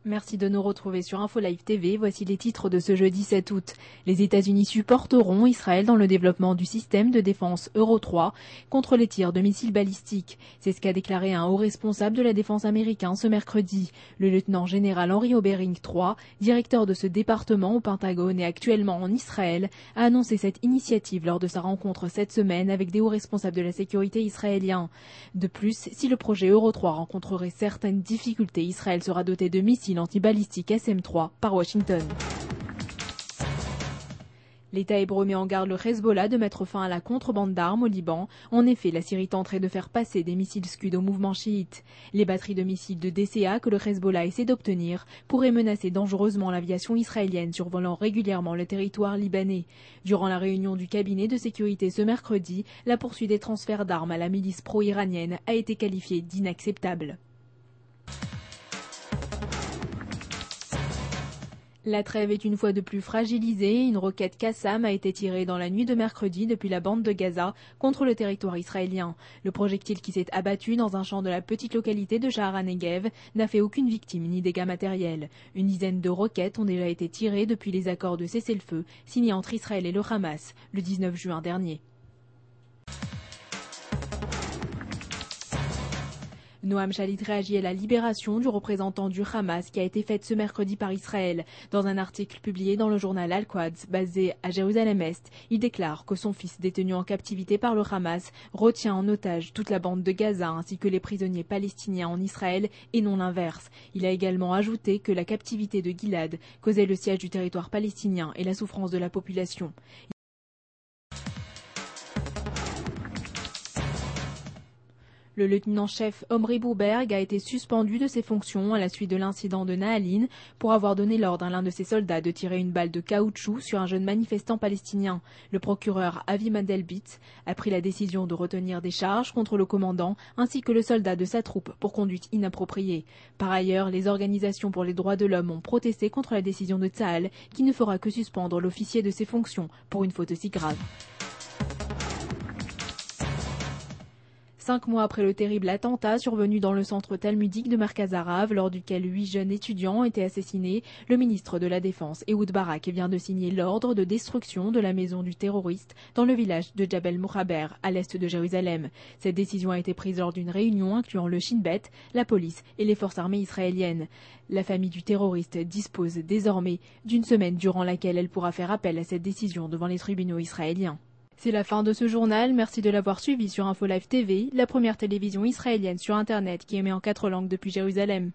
Merci de nous retrouver sur InfoLive TV. Voici les titres de ce jeudi 7 août. Les États-Unis supporteront Israël dans le développement du système de défense Euro 3 contre les tirs de missiles balistiques. C'est ce qu'a déclaré un haut responsable de la défense américain ce mercredi. Le lieutenant-général Henry Obering III, directeur de ce département au Pentagone et actuellement en Israël, a annoncé cette initiative lors de sa rencontre cette semaine avec des hauts responsables de la sécurité israéliens. De plus, si le projet Euro 3 rencontrerait certaines difficultés, Israël sera doté de missiles antibalistique SM-3 par Washington. L'État hébreu met en garde le Hezbollah de mettre fin à la contrebande d'armes au Liban. En effet, la Syrie tenterait de faire passer des missiles Scud au mouvement chiite. Les batteries de missiles de DCA que le Hezbollah essaie d'obtenir pourraient menacer dangereusement l'aviation israélienne survolant régulièrement le territoire libanais. Durant la réunion du cabinet de sécurité ce mercredi, la poursuite des transferts d'armes à la milice pro-iranienne a été qualifiée d'inacceptable. La trêve est une fois de plus fragilisée. Une roquette Qassam a été tirée dans la nuit de mercredi depuis la bande de Gaza contre le territoire israélien. Le projectile qui s'est abattu dans un champ de la petite localité de Sha'ar HaNegev n'a fait aucune victime ni dégâts matériels. Une dizaine de roquettes ont déjà été tirées depuis les accords de cessez-le-feu signés entre Israël et le Hamas le 19 juin dernier. Noam Shalit réagit à la libération du représentant du Hamas qui a été faite ce mercredi par Israël. Dans un article publié dans le journal Al-Quds, basé à Jérusalem-Est, il déclare que son fils détenu en captivité par le Hamas retient en otage toute la bande de Gaza ainsi que les prisonniers palestiniens en Israël et non l'inverse. Il a également ajouté que la captivité de Gilad causait le siège du territoire palestinien et la souffrance de la population. Le lieutenant-chef Omri Bourberg a été suspendu de ses fonctions à la suite de l'incident de Naalin pour avoir donné l'ordre à l'un de ses soldats de tirer une balle de caoutchouc sur un jeune manifestant palestinien. Le procureur Avi Mandelblit a pris la décision de retenir des charges contre le commandant ainsi que le soldat de sa troupe pour conduite inappropriée. Par ailleurs, les organisations pour les droits de l'homme ont protesté contre la décision de Tsahal qui ne fera que suspendre l'officier de ses fonctions pour une faute aussi grave. 5 mois après le terrible attentat survenu dans le centre talmudique de Merkaz Harav, lors duquel 8 jeunes étudiants ont été assassinés, le ministre de la Défense, Ehud Barak, vient de signer l'ordre de destruction de la maison du terroriste dans le village de Jabal Mouhaber, à l'est de Jérusalem. Cette décision a été prise lors d'une réunion incluant le Shin Bet, la police et les forces armées israéliennes. La famille du terroriste dispose désormais d'une semaine durant laquelle elle pourra faire appel à cette décision devant les tribunaux israéliens. C'est la fin de ce journal, merci de l'avoir suivi sur InfoLive TV, la première télévision israélienne sur Internet qui émet en 4 langues depuis Jérusalem.